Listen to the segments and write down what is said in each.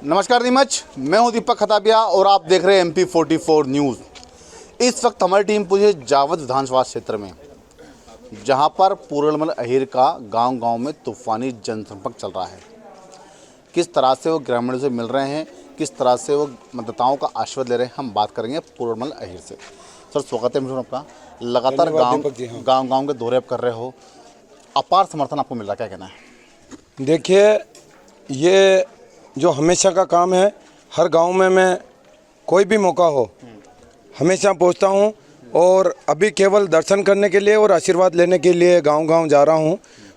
नमस्कार नीमच, मैं हूं दीपक खताबिया और आप देख रहे हैं MP44 न्यूज़। इस वक्त हमारी टीम पहुंची है जावद विधानसभा क्षेत्र में, जहां पर पूरणमल अहीर का गांव-गांव में तूफानी जनसंपर्क चल रहा है। किस तरह से वो ग्रामीणों से मिल रहे हैं, किस तरह से वो मतदाताओं का आशीर्वाद ले रहे हैं, हम बात करेंगे पूरणमल अहीर से। सर, स्वागत है मिशन आपका। लगातार गाँव के दौरे आप कर रहे हो, अपार समर्थन आपको मिल रहा है, क्या कहना है? देखिए, ये जो हमेशा का काम है, हर गांव में मैं कोई भी मौका हो हमेशा पहुंचता हूं और अभी केवल दर्शन करने के लिए और आशीर्वाद लेने के लिए गांव-गांव जा रहा हूं।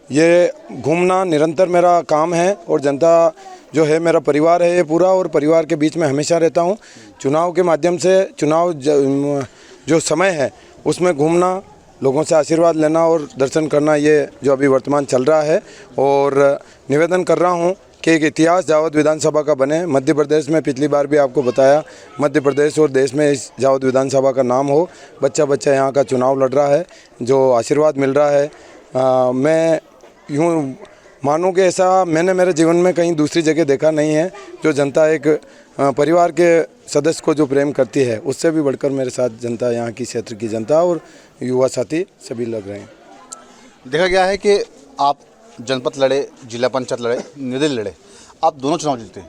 ये घूमना निरंतर मेरा काम है और जनता जो है मेरा परिवार है ये पूरा, और परिवार के बीच में हमेशा रहता हूं। चुनाव के माध्यम से जो समय है उसमें घूमना, लोगों से आशीर्वाद लेना और दर्शन करना, ये जो अभी वर्तमान चल रहा है। और निवेदन कर रहा हूं कि एक इतिहास जावद विधानसभा का बने। मध्य प्रदेश में पिछली बार भी आपको बताया, मध्य प्रदेश और देश में इस जावद विधानसभा का नाम हो। बच्चा बच्चा यहाँ का चुनाव लड़ रहा है, जो आशीर्वाद मिल रहा है, मैं यूँ मानूँ कि ऐसा मैंने मेरे जीवन में कहीं दूसरी जगह देखा नहीं है। जो जनता एक परिवार के सदस्य को जो प्रेम करती है, उससे भी बढ़कर मेरे साथ जनता, यहाँ की क्षेत्र की जनता और युवा साथी सभी लग रहे हैं। देखा गया है कि आप जनपद लड़े, जिला पंचायत लड़े, निर्दलीय लड़े, आप दोनों चुनाव जीते।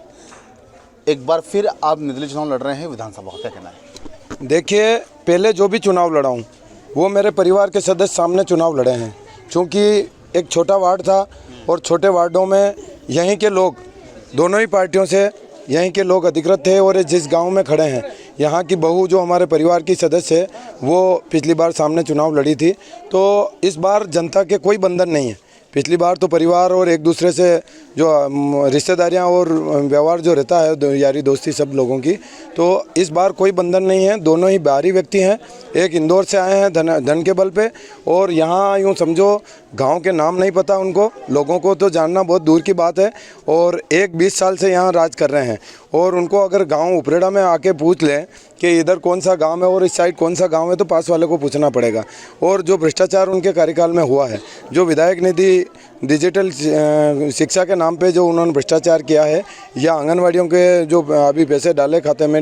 एक बार फिर आप निर्दलीय चुनाव लड़ रहे हैं विधानसभा, क्या कहना है? देखिए, पहले जो भी चुनाव लड़ा हूँ वो मेरे परिवार के सदस्य सामने चुनाव लड़े हैं, क्योंकि एक छोटा वार्ड था और छोटे वार्डों में यहीं के लोग, दोनों ही पार्टियों से यहीं के लोग अधिकृत थे। और जिस गांव में खड़े हैं, यहाँ की बहू जो हमारे परिवार की सदस्य है, वो पिछली बार सामने चुनाव लड़ी थी। तो इस बार जनता के कोई बंधन नहीं है। पिछली बार तो परिवार और एक दूसरे से जो रिश्तेदारियां और व्यवहार जो रहता है, यारी दोस्ती सब लोगों की, तो इस बार कोई बंधन नहीं है। दोनों ही बाहरी व्यक्ति हैं। एक इंदौर से आए हैं धन के बल पे, और यहाँ यूँ समझो गांव के नाम नहीं पता उनको, लोगों को तो जानना बहुत दूर की बात है। और 20 साल से यहाँ राज कर रहे हैं, और उनको अगर गांव उपरेड़ा में आके पूछ लें कि इधर कौन सा गांव है और इस साइड कौन सा गांव है, तो पास वाले को पूछना पड़ेगा। और जो भ्रष्टाचार उनके कार्यकाल में हुआ है, जो विधायक निधि डिजिटल शिक्षा के नाम पे जो उन्होंने भ्रष्टाचार किया है, या आंगनवाड़ियों के जो अभी पैसे डाले खाते में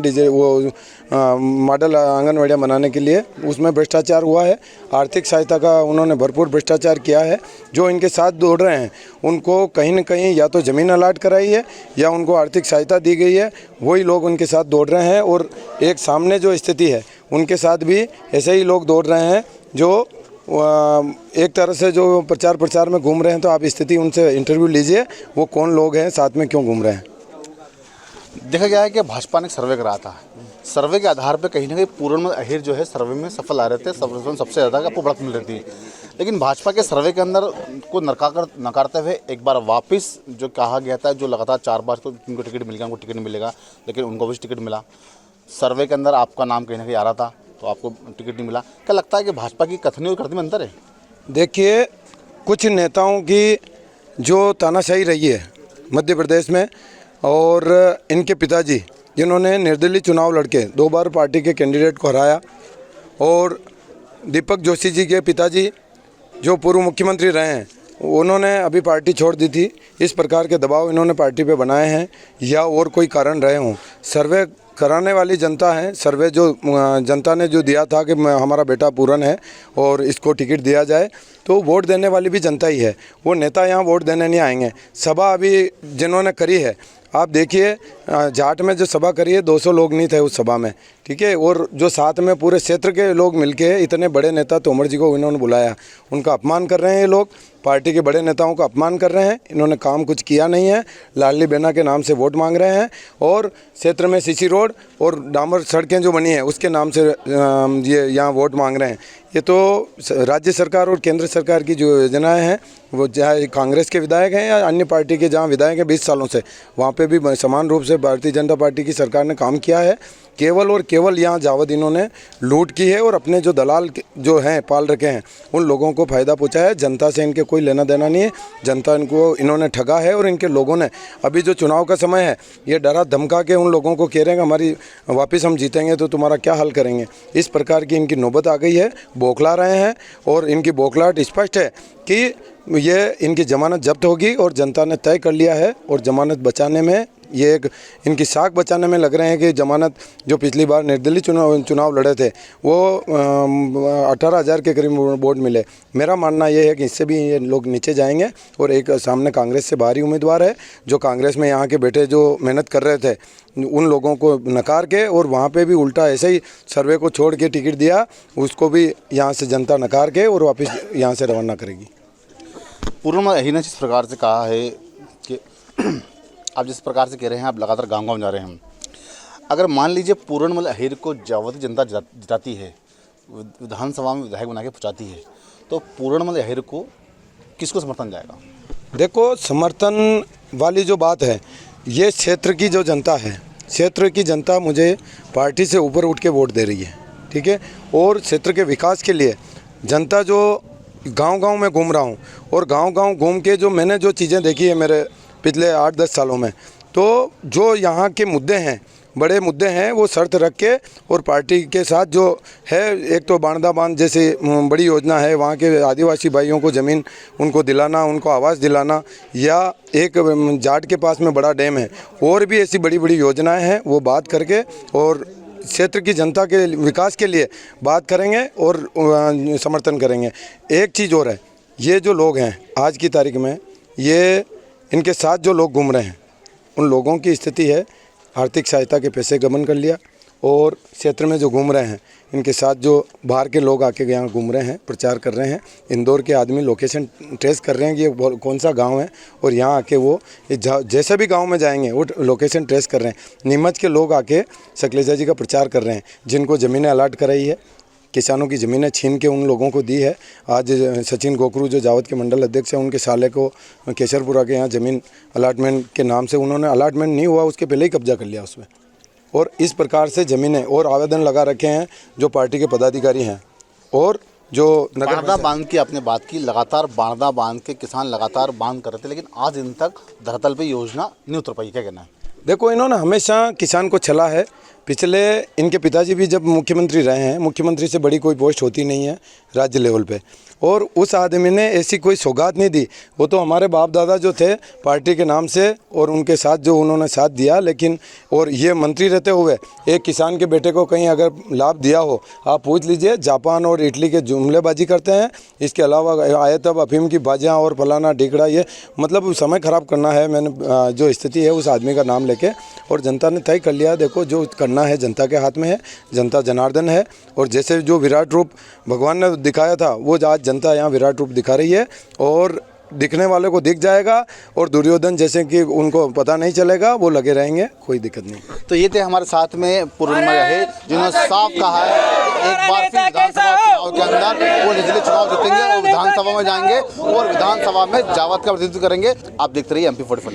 मॉडल आंगनवाड़ियाँ बनाने के लिए, उसमें भ्रष्टाचार हुआ है। आर्थिक सहायता का उन्होंने भरपूर भ्रष्टाचार किया है। जो इनके साथ दौड़ रहे हैं उनको कहीं न कहीं या तो ज़मीन अलाट कराई है या उनको आर्थिक सहायता दी गई है, वही लोग उनके साथ दौड़ रहे हैं। और एक सामने जो स्थिति है, उनके साथ भी ऐसे ही लोग दौड़ रहे हैं जो एक तरह से जो प्रचार में घूम रहे हैं। तो आप स्थिति उनसे इंटरव्यू लीजिए, वो कौन लोग हैं, साथ में क्यों घूम रहे हैं। देखा गया है कि भाजपा ने सर्वे कराया था। सर्वे के आधार पर कहीं ना कहीं पूरणमल अहीर जो है सर्वे में सफल आ रहे थे, सबसे ज़्यादा आपको बढ़त मिल रही थी। लेकिन भाजपा के सर्वे के अंदर को नकारते हुए एक बार वापस जो कहा गया था, जो लगातार 4 बार तो उनको टिकट मिल गया, उनको टिकट मिलेगा, लेकिन उनको भी टिकट मिला। सर्वे के अंदर आपका नाम कहीं ना कहीं आ रहा था, तो आपको टिकट नहीं मिला। क्या लगता है कि भाजपा की कथनी और करनी में अंतर है? देखिए, कुछ नेताओं की जो तानाशाही रही है मध्य प्रदेश में, और इनके पिताजी जिन्होंने निर्दलीय चुनाव लड़के 2 बार पार्टी के कैंडिडेट को हराया, और दीपक जोशी जी के पिताजी जो पूर्व मुख्यमंत्री रहे हैं, उन्होंने अभी पार्टी छोड़ दी थी। इस प्रकार के दबाव इन्होंने पार्टी पे बनाए हैं, या और कोई कारण रहे हों। सर्वे कराने वाली जनता है। सर्वे जो जनता ने जो दिया था कि हमारा बेटा पूरन है और इसको टिकट दिया जाए, तो वोट देने वाली भी जनता ही है। वो नेता यहाँ वोट देने नहीं आएंगे। सभा अभी जिन्होंने करी है, आप देखिए, जाट में जो सभा करी है, 200 लोग नहीं थे उस सभा में, ठीक है। और जो साथ में पूरे क्षेत्र के लोग मिलके इतने बड़े नेता तोमर जी को इन्होंने बुलाया, उनका अपमान कर रहे हैं ये लोग। पार्टी के बड़े नेताओं का अपमान कर रहे हैं। इन्होंने काम कुछ किया नहीं है। लाडली बहना के नाम से वोट मांग रहे हैं, और क्षेत्र में सीसी रोड और डामर सड़कें जो बनी है उसके नाम से ये यहाँ वोट मांग रहे हैं। ये तो राज्य सरकार और केंद्र सरकार की जो योजनाएं हैं, वो चाहे कांग्रेस के विधायक हैं या अन्य पार्टी के जहाँ विधायक हैं 20 सालों से, वहाँ पे भी समान रूप से भारतीय जनता पार्टी की सरकार ने काम किया है। केवल और केवल यहाँ जावद इन्होंने लूट की है, और अपने जो दलाल जो हैं पाल रखे हैं, उन लोगों को फ़ायदा पहुँचा है। जनता से इनके कोई लेना देना नहीं है। जनता इनको इन्होंने ठगा है, और इनके लोगों ने अभी जो चुनाव का समय है, ये डरा धमका के उन लोगों को कह रहे हैं हमारी वापस हम जीतेंगे तो तुम्हारा क्या हल करेंगे। इस प्रकार की इनकी नौबत आ गई है। बौखला रहे हैं, और इनकी बौखलाहट स्पष्ट है कि ये इनकी ज़मानत जब्त होगी, और जनता ने तय कर लिया है, और ज़मानत बचाने में ये एक इनकी साख बचाने में लग रहे हैं कि जमानत जो पिछली बार निर्दलीय चुनाव लड़े थे वो 18,000 के करीब वोट मिले। मेरा मानना ये है कि इससे भी ये लोग नीचे जाएंगे और एक सामने कांग्रेस से बाहरी उम्मीदवार है जो कांग्रेस में यहाँ के बेटे जो मेहनत कर रहे थे उन लोगों को नकार के और वहाँ पे भी उल्टा ऐसे ही सर्वे को छोड़ के टिकट दिया, उसको भी यहाँ से जनता नकार के और वापस यहाँ से रवाना करेगी। पूर्णमल अहीर ने जिस प्रकार से कहा है कि आप जिस प्रकार से कह रहे हैं आप लगातार गांव-गांव जा रहे हैं, अगर मान लीजिए पूर्णमल अहीर को जावती जनता जिताती है, विधानसभा में विधायक बना के पहुँचाती है, तो पूर्णमल अहीर को किसको समर्थन जाएगा? देखो, समर्थन वाली जो बात है, ये क्षेत्र की जो जनता है, क्षेत्र की जनता मुझे पार्टी से ऊपर उठ के वोट दे रही है, ठीक है। और क्षेत्र के विकास के लिए जनता जो गांव-गांव में घूम रहा हूँ और गांव-गांव घूम के जो मैंने जो चीज़ें देखी है मेरे पिछले 8-10 सालों में, तो जो यहाँ के मुद्दे हैं, बड़े मुद्दे हैं, वो शर्त रख के और पार्टी के साथ जो है, एक तो बाणदा बांध जैसे बड़ी योजना है, वहाँ के आदिवासी भाइयों को ज़मीन उनको दिलाना, उनको आवास दिलाना, या एक जाट के पास में बड़ा डैम है, और भी ऐसी बड़ी बड़ी योजनाएं हैं, वो बात करके और क्षेत्र की जनता के विकास के लिए बात करेंगे और समर्थन करेंगे। एक चीज़ और है, ये जो लोग हैं आज की तारीख में, ये इनके साथ जो लोग घूम रहे हैं, उन लोगों की स्थिति है आर्थिक सहायता के पैसे गबन कर लिया, और क्षेत्र में जो घूम रहे हैं इनके साथ जो बाहर के लोग आके यहाँ घूम रहे हैं, प्रचार कर रहे हैं, इंदौर के आदमी लोकेशन ट्रेस कर रहे हैं कि ये कौन सा गांव है, और यहाँ आके वो जैसे भी गांव में जाएंगे वो लोकेशन ट्रेस कर रहे हैं। नीमच के लोग आके शैलेजा जी का प्रचार कर रहे हैं, जिनको ज़मीनें अलाट कराई है, किसानों की ज़मीनें छीन के उन लोगों को दी है। आज सचिन गोकरू जो जावत के मंडल अध्यक्ष हैं, उनके साले को केसरपुरा के यहाँ ज़मीन अलाटमेंट के नाम से उन्होंने, अलाटमेंट नहीं हुआ उसके पहले ही कब्जा कर लिया उसमें, और इस प्रकार से ज़मीनें और आवेदन लगा रखे हैं जो पार्टी के पदाधिकारी हैं। और जो बाणदा बांध की आपने बात की, लगातार बाणदा बांध के किसान लगातार बांध कर रहे थे, लेकिन आज दिन तक धरातल पे योजना नहीं उतर पाई, क्या कहना है? देखो, इन्होंने हमेशा किसान को छला है। पिछले इनके पिताजी भी जब मुख्यमंत्री रहे हैं, मुख्यमंत्री से बड़ी कोई पोस्ट होती नहीं है राज्य लेवल पे, और उस आदमी ने ऐसी कोई सौगात नहीं दी। वो तो हमारे बाप दादा जो थे पार्टी के नाम से और उनके साथ जो उन्होंने साथ दिया, लेकिन और ये मंत्री रहते हुए एक किसान के बेटे को कहीं अगर लाभ दिया हो, आप पूछ लीजिए। जापान और इटली के जुमलेबाजी करते हैं, इसके अलावा आए तब अफीम की बाजियाँ और फलाना ढिकड़ा, ये मतलब समय ख़राब करना है। मैंने जो स्थिति है उस आदमी का नाम लेके, और जनता ने तय कर लिया। देखो, जो करना है जनता के हाथ में है, जनता जनार्दन है, और जैसे जो विराट रूप भगवान ने दिखाया था वो आज जनता यहाँ विराट रूप दिखा रही है, और दिखने वाले को दिख जाएगा, और दुर्योधन जैसे कि उनको पता नहीं चलेगा, वो लगे रहेंगे, कोई दिक्कत नहीं। तो ये थे हमारे साथ में पूर्णमल अहीर, जिन्होंने साफ कहा है कि एक बार फिर विधानसभा चुनाव के अंदर वो निर्दलीय चुनाव जीतेंगे और विधानसभा में जाएंगे और विधानसभा में जावत का प्रतिनिधित्व करेंगे। आप देखते रहिए MP44।